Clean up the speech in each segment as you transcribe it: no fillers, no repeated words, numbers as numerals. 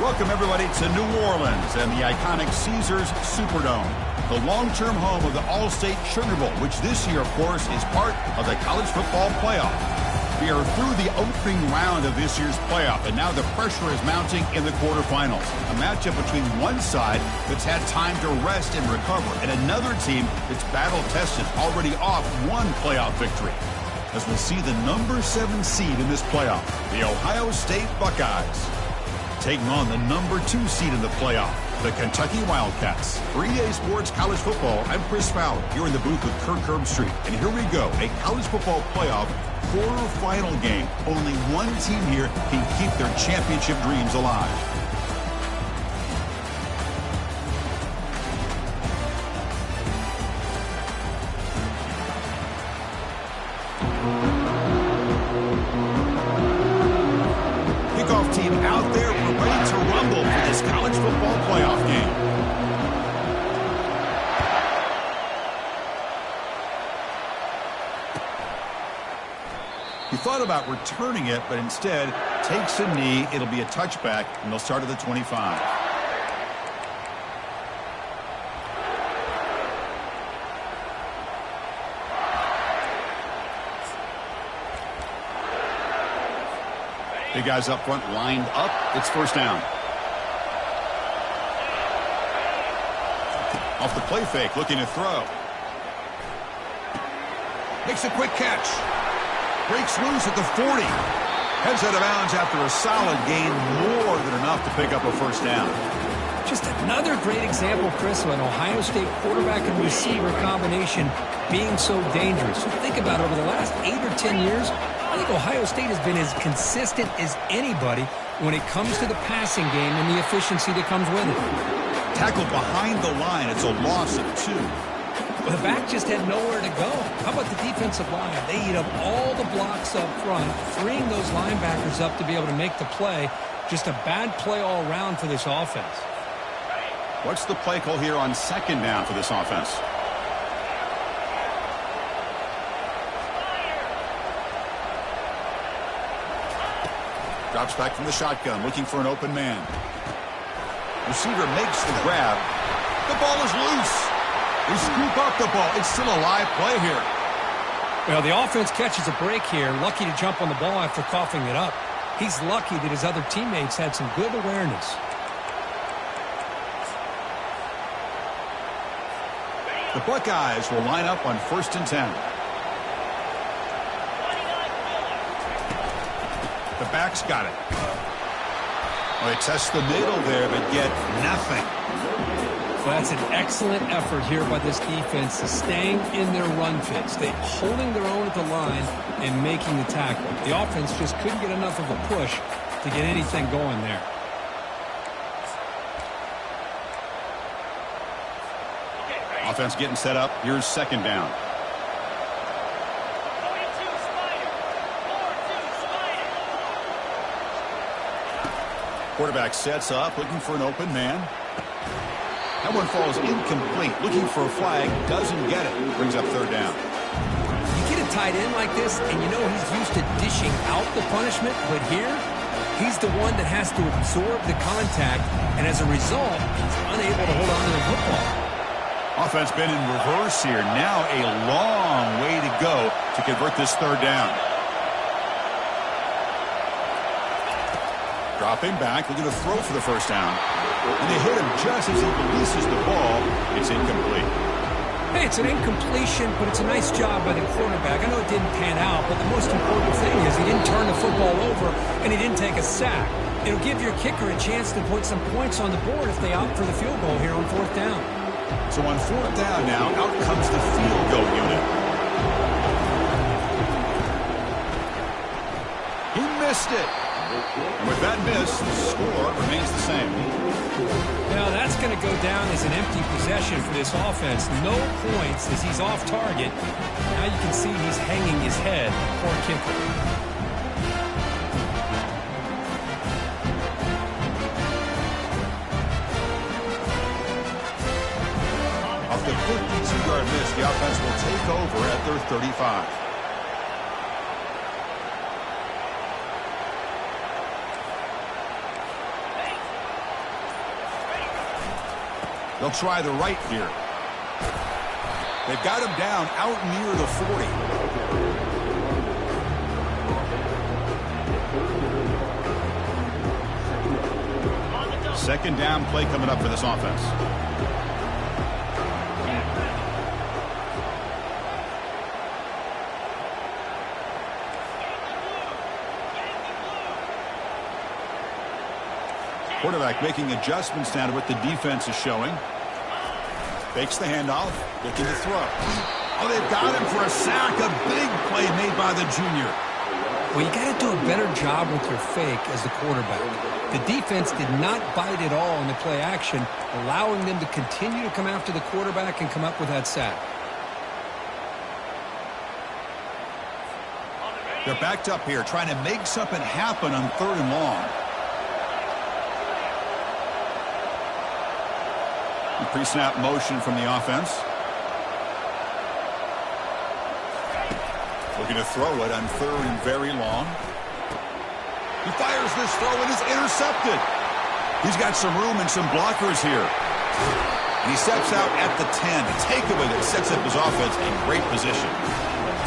Welcome, everybody, to New Orleans and the iconic Caesars Superdome, the long-term home of the All-State Sugar Bowl, which this year, of course, is part of the college football playoff. We are through the opening round of this year's playoff, and now the pressure is mounting in the quarterfinals. A matchup between one side that's had time to rest and recover, and another team that's battle-tested, already off one playoff victory. As we'll see the number 7 seed in this playoff, the Ohio State Buckeyes, taking on the number 2 seed in the playoff, the Kentucky Wildcats. For EA Sports College Football, I'm Chris Fowler, here in the booth with Kirk Herbstreit. And here we go, a college football playoff quarterfinal game. Only one team here can keep their championship dreams alive. Team out there, we're ready to rumble for this college football playoff game. He thought about returning it, but instead takes a knee. It'll be a touchback, and they'll start at the 25. Big guys up front lined up. It's first down. Off the play fake, looking to throw. Makes a quick catch. Breaks loose at the 40. Heads out of bounds after a solid gain, more than enough to pick up a first down. Just another great example, Chris, of an Ohio State quarterback and receiver combination being so dangerous. Think about it, over the last 8 or 10 years, I think Ohio State has been as consistent as anybody when it comes to the passing game and the efficiency that comes with it. Tackled behind the line. It's a loss of 2. Well, the back just had nowhere to go. How about the defensive line? They eat up all the blocks up front, freeing those linebackers up to be able to make the play. Just a bad play all around for this offense. What's the play call here on second down for this offense? Drops back from the shotgun, looking for an open man. Receiver makes the grab. The ball is loose. They scoop up the ball. It's still a live play here. Well, the offense catches a break here. Lucky to jump on the ball after coughing it up. He's lucky that his other teammates had some good awareness. The Buckeyes will line up on 1st and 10. The back's got it. Well, they test the middle there, but get nothing. Well, that's an excellent effort here by this defense, staying in their run fits. They holding their own at the line and making the tackle. The offense just couldn't get enough of a push to get anything going there. Offense getting set up. Here's second down. Quarterback sets up, looking for an open man. That one falls incomplete. Looking for a flag, doesn't get it. Brings up third down. You get a tight end like this, and you know he's used to dishing out the punishment, but here, he's the one that has to absorb the contact, and as a result, he's unable to hold on to the football. Offense been in reverse here. Now a long way to go to convert this third down. Dropping back, looking to throw for the first down. And they hit him just as he releases the ball. It's incomplete. Hey, it's an incompletion, but it's a nice job by the quarterback. I know it didn't pan out, but the most important thing is he didn't turn the football over and he didn't take a sack. It'll give your kicker a chance to put some points on the board if they opt for the field goal here on 4th down. So on 4th down now, out comes the field goal unit. He missed it. And with that miss, the score remains the same. Now that's going to go down as an empty possession for this offense. No points as he's off target. Now you can see he's hanging his head. Poor kicker. Off the 52-yard miss, the offense will take over at their 35. They'll try the right here. They've got him down out near the 40. Second down play coming up for this offense. Quarterback making adjustments now to what the defense is showing. Fakes the handoff, looking to throw. Oh, they've got him for a sack. A big play made by the junior. Well, you got to do a better job with your fake as the quarterback. The defense did not bite at all in the play action, allowing them to continue to come after the quarterback and come up with that sack. They're backed up here, trying to make something happen on 3rd and long. Pre-snap motion from the offense. Looking to throw it on 3rd and very long. He fires this throw and is intercepted. He's got some room and some blockers here. And he steps out at the 10. A takeaway that sets up his offense in great position.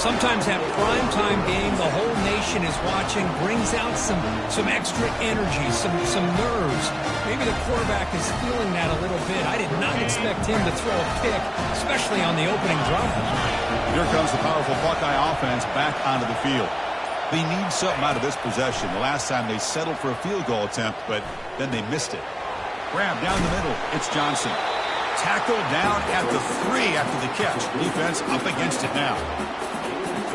Sometimes that primetime game, the whole nation is watching, brings out some extra energy, some nerves. Maybe the quarterback is feeling that a little bit. I did not expect him to throw a pick, especially on the opening drive. Here comes the powerful Buckeye offense back onto the field. They need something out of this possession. The last time they settled for a field goal attempt, but then they missed it. Grab down the middle. It's Johnson. Tackled down at the 3 after the catch. Defense up against it now.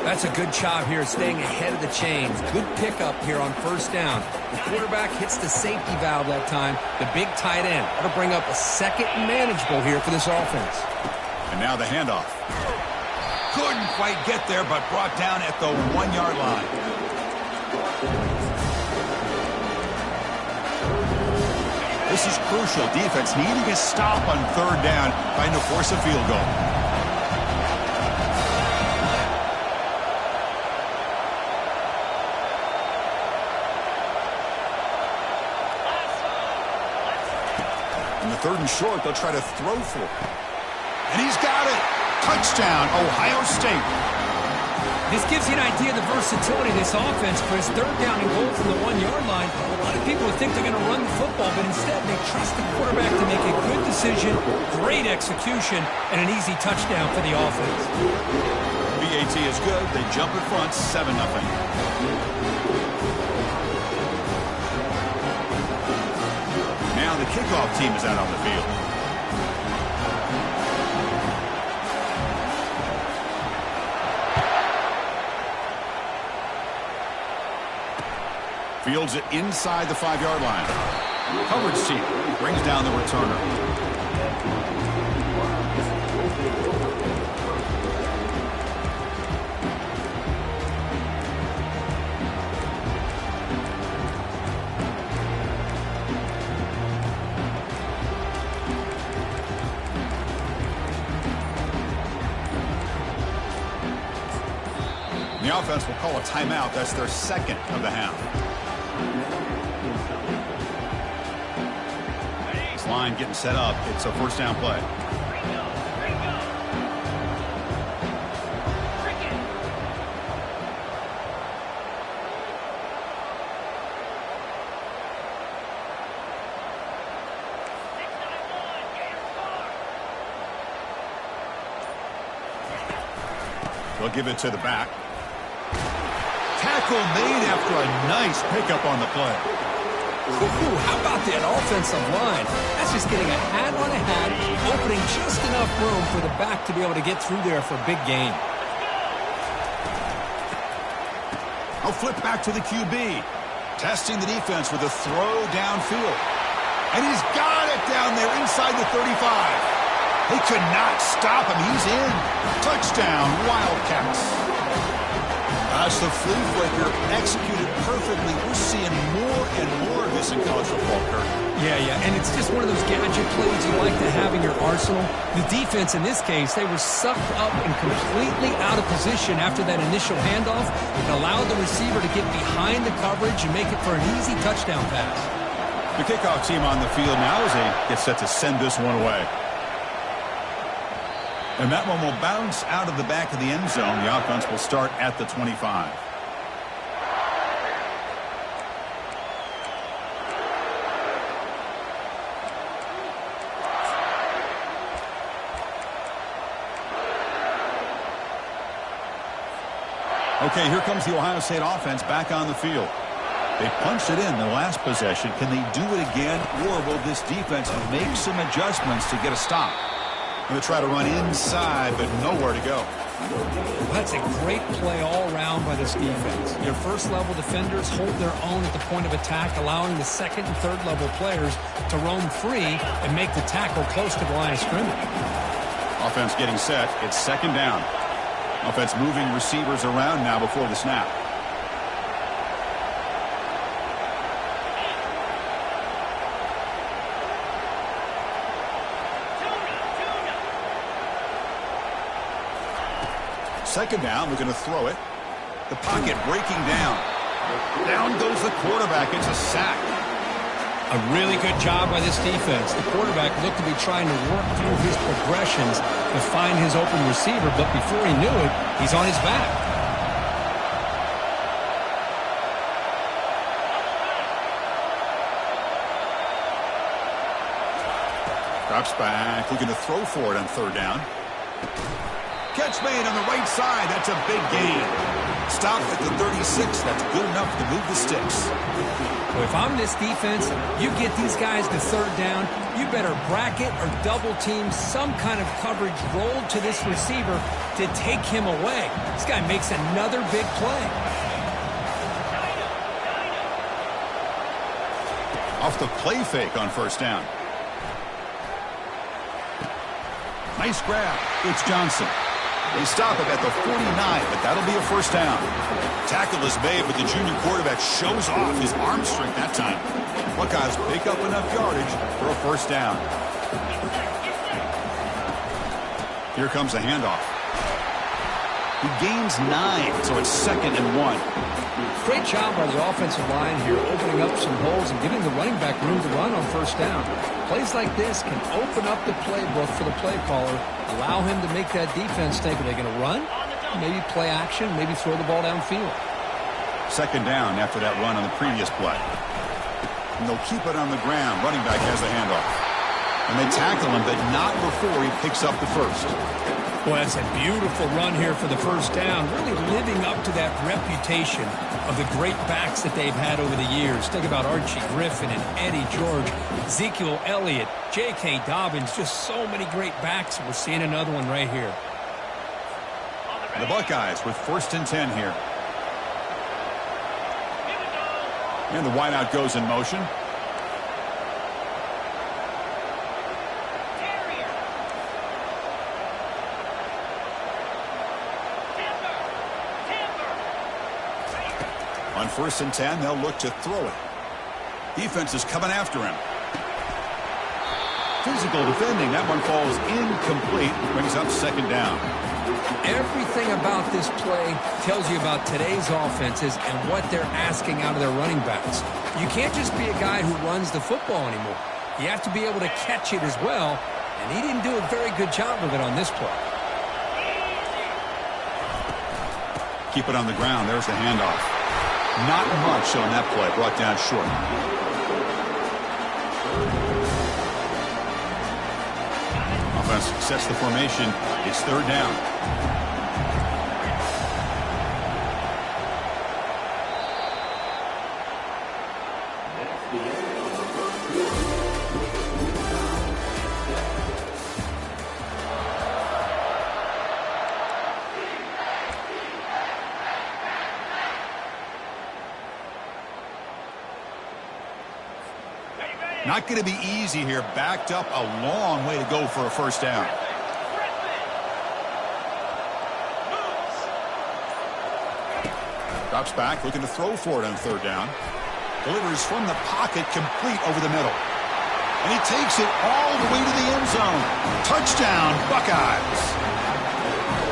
That's a good job here, staying ahead of the chains. Good pickup here on 1st down. The quarterback hits the safety valve that time. The big tight end. That'll bring up a 2nd and manageable here for this offense. And now the handoff. Couldn't quite get there, but brought down at the 1-yard line. This is crucial. Defense needing a stop on 3rd down, trying to force a field goal. In the 3rd and short, they'll try to throw for it. And he's got it. Touchdown, Ohio State. This gives you an idea of the versatility of this offense, Chris. 3rd down and goal from the 1-yard line. A lot of people would think they're going to run the football, but instead they trust the quarterback to make a good decision, great execution, and an easy touchdown for the offense. BAT is good. They jump in front, 7-0. Now the kickoff team is out on the field. Fields it inside the 5-yard line. Coverage team brings down the returner. The offense will call a timeout. That's their 2nd of the half. This line getting set up. It's a 1st down play. They'll give it to the back. Tackle made after a nice pickup on the play. Ooh, how about that offensive line? That's just getting a hat on a hat, opening just enough room for the back to be able to get through there for a big gain. I'll flip back to the QB. Testing the defense with a throw downfield. And he's got it down there inside the 35. They could not stop him. He's in. Touchdown, Wildcats. That's the flea flicker executed perfectly. We're seeing more and more of this in college football, Kurt. Yeah, and it's just one of those gadget plays you like to have in your arsenal. The defense in this case, they were sucked up and completely out of position after that initial handoff. It allowed the receiver to get behind the coverage and make it for an easy touchdown pass. The kickoff team on the field now as they get set to send this one away. And that one will bounce out of the back of the end zone. The offense will start at the 25. Okay, here comes the Ohio State offense back on the field. They punched it in the last possession. Can they do it again, or will this defense make some adjustments to get a stop? Going to try to run inside, but nowhere to go. That's a great play all around by this defense. Your first-level defenders hold their own at the point of attack, allowing the second and third-level players to roam free and make the tackle close to the line of scrimmage. Offense getting set. It's second down. Offense moving receivers around now before the snap. Second down, we're going to throw it. The pocket breaking down. Down goes the quarterback. It's a sack. A really good job by this defense. The quarterback looked to be trying to work through his progressions to find his open receiver, but before he knew it, he's on his back. Drops back, looking to throw for it on third down. Catch made on the right side. That's a big gain. Stop at the 36. That's good enough to move the sticks. Well, if I'm this defense, you get these guys to third down, you better bracket or double team some kind of coverage rolled to this receiver to take him away. This guy makes another big play. Off the play fake on first down. Nice grab. It's Johnson. They stop it at the 49, but that'll be a first down. Tackle is made, but the junior quarterback shows off his arm strength that time. Buckeyes pick up enough yardage for a first down. Here comes a handoff. He gains 9, so it's 2nd and 1. Great job by the offensive line here, opening up some holes and giving the running back room to run on first down. Plays like this can open up the playbook for the play caller, allow him to make that defense think, are they going to run? Maybe play action, maybe throw the ball downfield. Second down after that run on the previous play. And they'll keep it on the ground. Running back has the handoff. And they tackle him, but not before he picks up the first. Well, that's a beautiful run here for the first down, really living up to that reputation of the great backs that they've had over the years. Think about Archie Griffin and Eddie George, Ezekiel Elliott, J.K. Dobbins, just so many great backs. We're seeing another one right here. The Buckeyes with 1st and 10 here. And the wideout goes in motion. On 1st and 10, they'll look to throw it. Defense is coming after him. Physical defending. That one falls incomplete. Brings up second down. Everything about this play tells you about today's offenses and what they're asking out of their running backs. You can't just be a guy who runs the football anymore. You have to be able to catch it as well, and he didn't do a very good job of it on this play. Keep it on the ground. There's the handoff. Not much on that play. Brought down short. Offense sets the formation. It's third down. Not going to be easy here. Backed up a long way to go for a first down. Drops back, looking to throw for it on third down. Delivers from the pocket, complete over the middle. And he takes it all the way to the end zone. Touchdown, Buckeyes.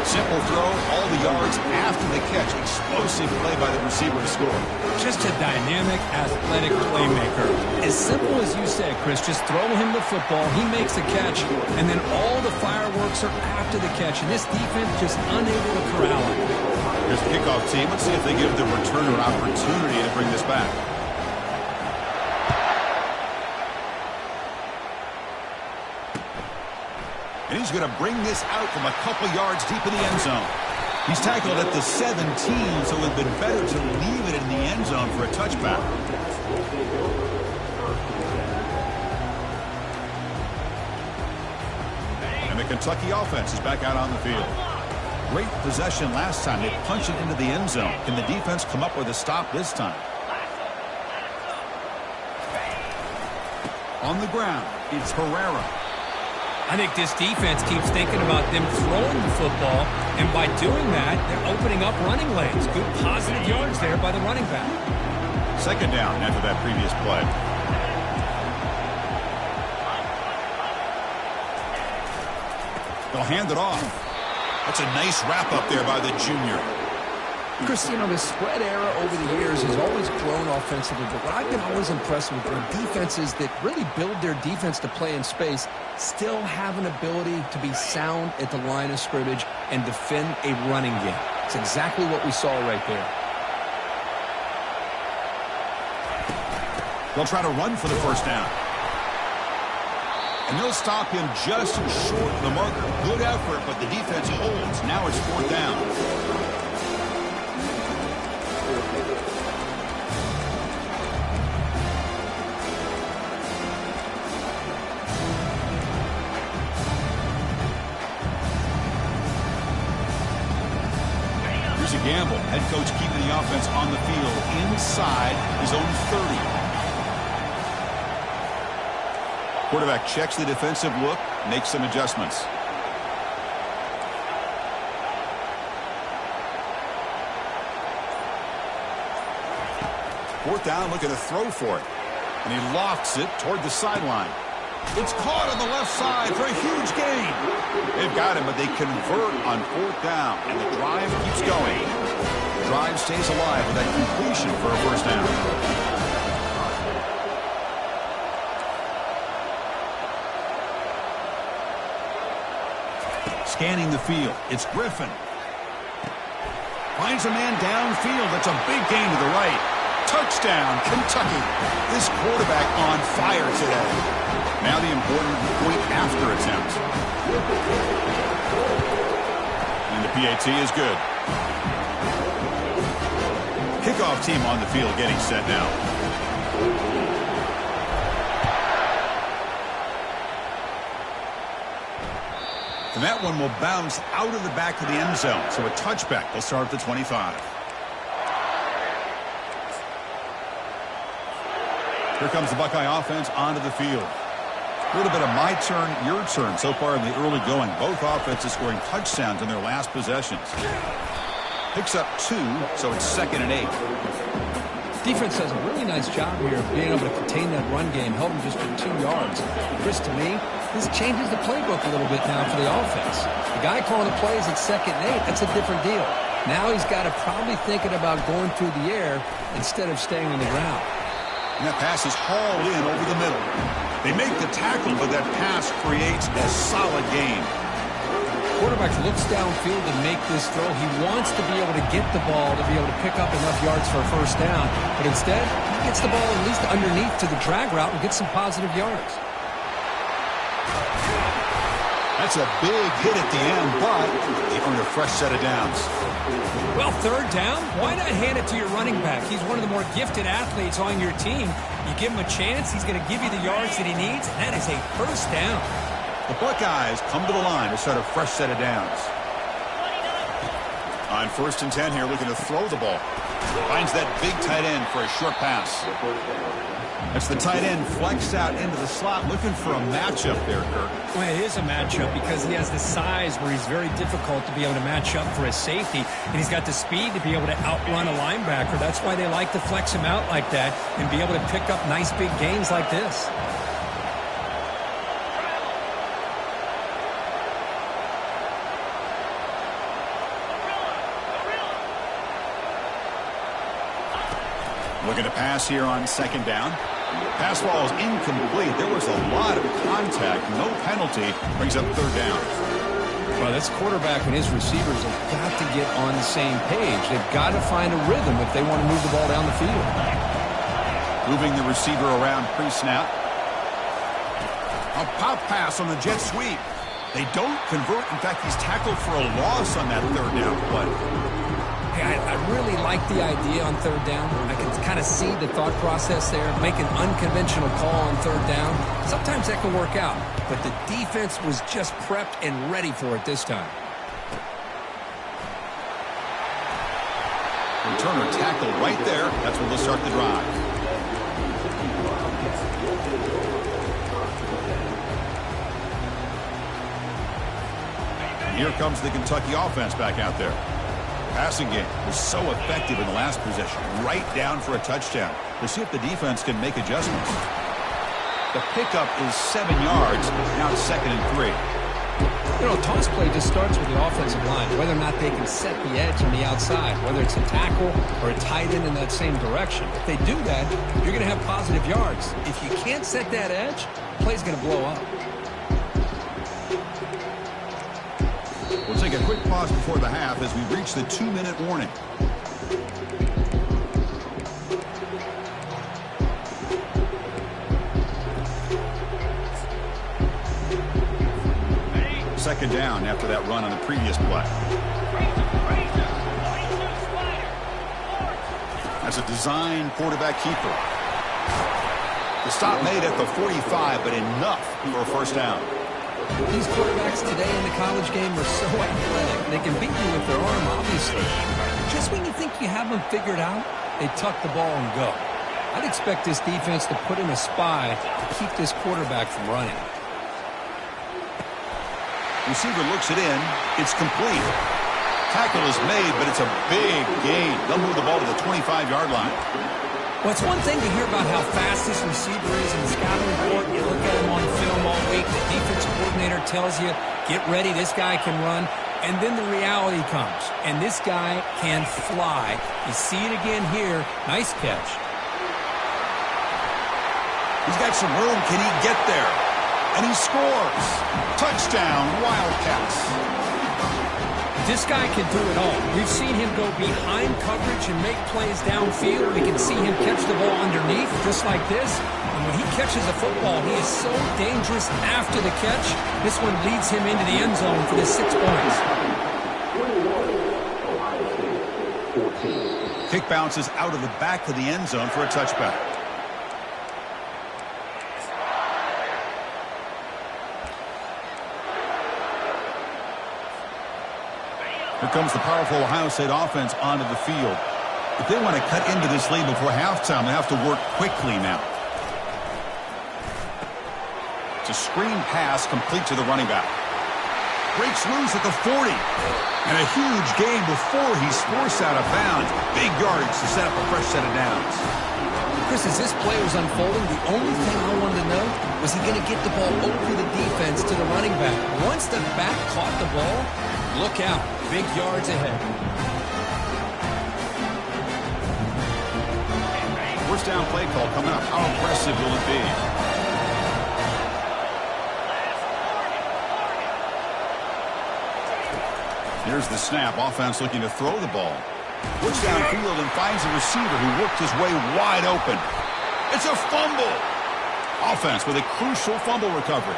Simple throw, all the yards after the catch. Explosive play by the receiver to score. Just a dynamic, athletic playmaker. As simple as you said, Chris, just throw him the football, he makes the catch, and then all the fireworks are after the catch. And this defense just unable to corral him. Here's the kickoff team. Let's see if they give the returner an opportunity to bring this back. And he's going to bring this out from a couple yards deep in the end zone. He's tackled at the 17, so it would have been better to leave it in the end zone for a touchback. And the Kentucky offense is back out on the field. Great possession last time. They punched it into the end zone. Can the defense come up with a stop this time? On the ground, it's Herrera. I think this defense keeps thinking about them throwing the football, and by doing that, they're opening up running lanes. Good positive yards there by the running back. Second down after that previous play. They'll hand it off. That's a nice wrap up there by the junior. Chris, you know, the spread era over the years has always grown offensively, but what I've been always impressed with are defenses that really build their defense to play in space, still have an ability to be sound at the line of scrimmage and defend a running game. It's exactly what we saw right there. They'll try to run for the first down. And they'll stop him just short of the marker. Good effort, but the defense holds. Now it's fourth down. Here's a gamble. Head coach keeping the offense on the field inside his own 30. Quarterback checks the defensive look, makes some adjustments. Fourth down, looking to throw for it. And he lofts it toward the sideline. It's caught on the left side for a huge gain. They've got him, but they convert on fourth down, and the drive keeps going. The drive stays alive with that completion for a first down. Scanning the field, it's Griffin. Finds a man downfield. That's a big gain to the right. Touchdown, Kentucky. This quarterback on fire today. Now the important point after attempt. And the PAT is good. Kickoff team on the field getting set now. And that one will bounce out of the back of the end zone. So a touchback. They'll start at the 25. Here comes the Buckeye offense onto the field. A little bit of my turn, your turn so far in the early going. Both offenses scoring touchdowns in their last possessions. Picks up 2, so it's 2nd and 8. Defense does a really nice job here of being able to contain that run game, held him just for 2 yards. Chris, to me, this changes the playbook a little bit now for the offense. The guy calling the plays at 2nd and 8, that's a different deal. Now he's got to probably thinking about going through the air instead of staying on the ground. And that pass is hauled in over the middle. They make the tackle, but that pass creates a solid gain. Quarterback looks downfield to make this throw. He wants to be able to get the ball to be able to pick up enough yards for a first down. But instead, he gets the ball at least underneath to the drag route and gets some positive yards. That's a big hit at the end, but they earn a fresh set of downs. Well, third down, why not hand it to your running back? He's one of the more gifted athletes on your team. You give him a chance, he's going to give you the yards that he needs, and that is a first down. The Buckeyes come to the line to start a fresh set of downs. On 1st and 10 here, looking to throw the ball. Finds that big tight end for a short pass. That's the tight end flexed out into the slot, looking for a matchup there, Kirk. Well, it is a matchup because he has the size where he's very difficult to be able to match up for his safety, and he's got the speed to be able to outrun a linebacker. That's why they like to flex him out like that and be able to pick up nice big gains like this. Looking to pass here on second down. Pass ball is incomplete. There was a lot of contact. No penalty. Brings up third down. Well, this quarterback and his receivers have got to get on the same page. They've got to find a rhythm if they want to move the ball down the field. Moving the receiver around pre-snap. A pop pass on the jet sweep. They don't convert. In fact, he's tackled for a loss on that third down play. Hey, I really like the idea on third down. I can kind of see the thought process there. Make an unconventional call on third down. Sometimes that can work out, but the defense was just prepped and ready for it this time. Returner tackled right there. That's where they'll start the drive. And here comes the Kentucky offense back out there. Passing game was so effective in the last possession. Right down for a touchdown. We'll see if the defense can make adjustments. The pickup is 7 yards. Now it's 2nd and 3. You know, a toss play just starts with the offensive line, whether or not they can set the edge on the outside, whether it's a tackle or a tight end in that same direction. If they do that, you're going to have positive yards. If you can't set that edge, the play's going to blow up. We'll take a quick pause before the half as we reach the 2-minute warning. Second down after that run on the previous play. That's a design quarterback keeper. The stop made at the 45, but enough for a first down. These quarterbacks today in the college game are so athletic. They can beat you with their arm, obviously. Just when you think you have them figured out, they tuck the ball and go. I'd expect this defense to put in a spy to keep this quarterback from running. Receiver looks it in. It's complete. Tackle is made, but it's a big gain. They'll move the ball to the 25-yard line. Well, it's one thing to hear about how fast this receiver is in the scouting report. You look at him on film all week. The defensive coordinator tells you, get ready, this guy can run. And then the reality comes, and this guy can fly. You see it again here. Nice catch. He's got some room. Can he get there? And he scores. Touchdown, Wildcats. This guy can do it all. We've seen him go behind coverage and make plays downfield. We can see him catch the ball underneath, just like this. And when he catches the football, he is so dangerous after the catch. This one leads him into the end zone for the 6 points. Kick bounces out of the back of the end zone for a touchback. Here comes the powerful Ohio State offense onto the field. If they want to cut into this lead before halftime, they have to work quickly now. It's a screen pass complete to the running back. Breaks loose at the 40. And a huge gain before he's forced out of bounds. Big yardage to set up a fresh set of downs. Chris, as this play was unfolding, the only thing I wanted to know was he going to get the ball over the defense to the running back. Once the back caught the ball, look out. Big yards ahead. First down play call coming up. How impressive will it be? Here's the snap. Offense looking to throw the ball. Looks downfield and finds a receiver who worked his way wide open. It's a fumble. Offense with a crucial fumble recovery.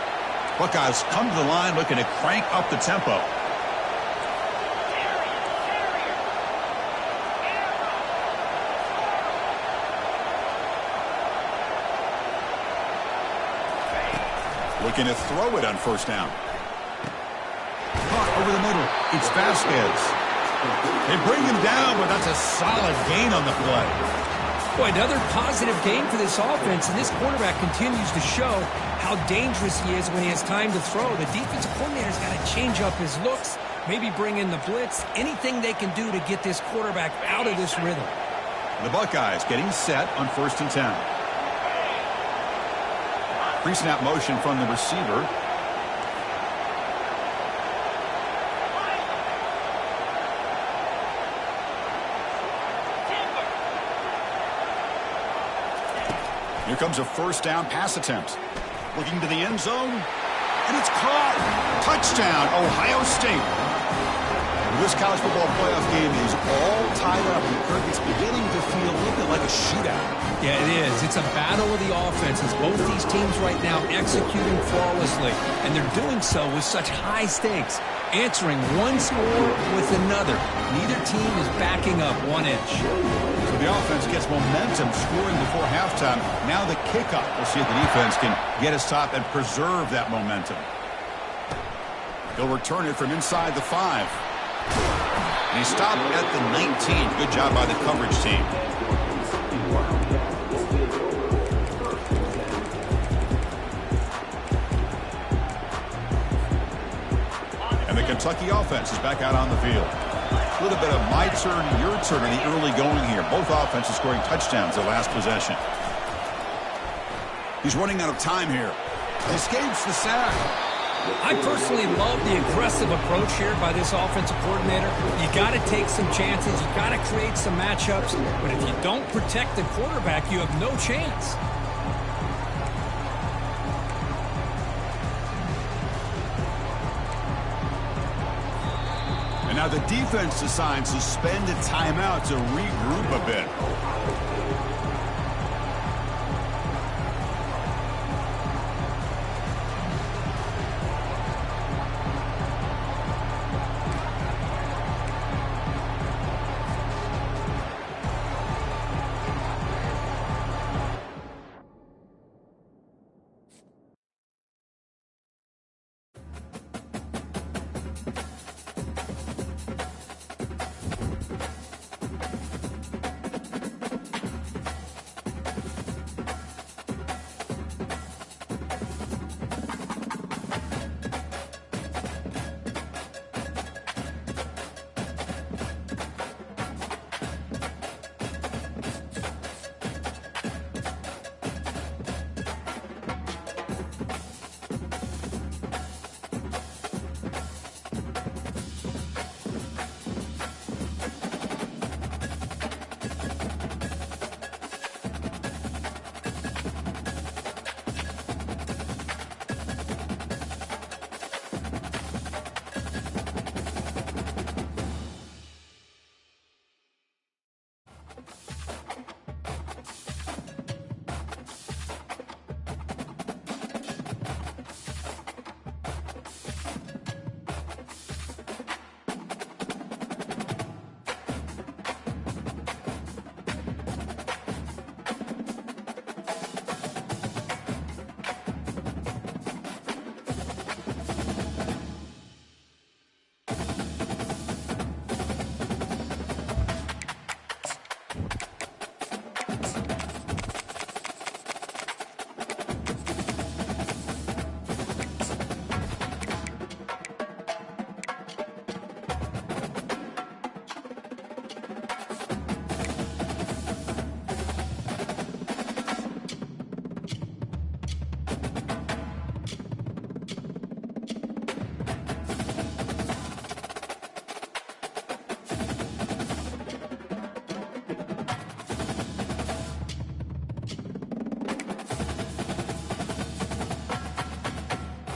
Buckeyes come to the line looking to crank up the tempo. Looking to throw it on first down. Caught over the middle. It's Vasquez. They bring him down, but that's a solid gain on the play. Boy, another positive game for this offense, and this quarterback continues to show how dangerous he is when he has time to throw. The defensive coordinator's got to change up his looks, maybe bring in the blitz, anything they can do to get this quarterback out of this rhythm. The Buckeyes getting set on 1st and 10. Pre-snap motion from the receiver. Here comes a first down pass attempt. Looking to the end zone. And it's caught. Touchdown, Ohio State. This college football playoff game is all tied up. And Kirk, it's beginning to feel a little bit like a shootout. Yeah, it is. It's a battle of the offenses. Both these teams right now executing flawlessly. And they're doing so with such high stakes. Answering one score with another. Neither team is backing up 1 inch. So the offense gets momentum scoring before halftime. Now the kickoff. We'll see if the defense can get a stop and preserve that momentum. He'll return it from inside the 5. And he stopped at the 19. Good job by the coverage team. And the Kentucky offense is back out on the field. A little bit of my turn, your turn in the early going here. Both offenses scoring touchdowns their last possession. He's running out of time here. He escapes the sack. I personally love the aggressive approach here by this offensive coordinator. You got to take some chances. You got to create some matchups. But if you don't protect the quarterback, you have no chance. And now the defense decides to spend a timeout to regroup a bit.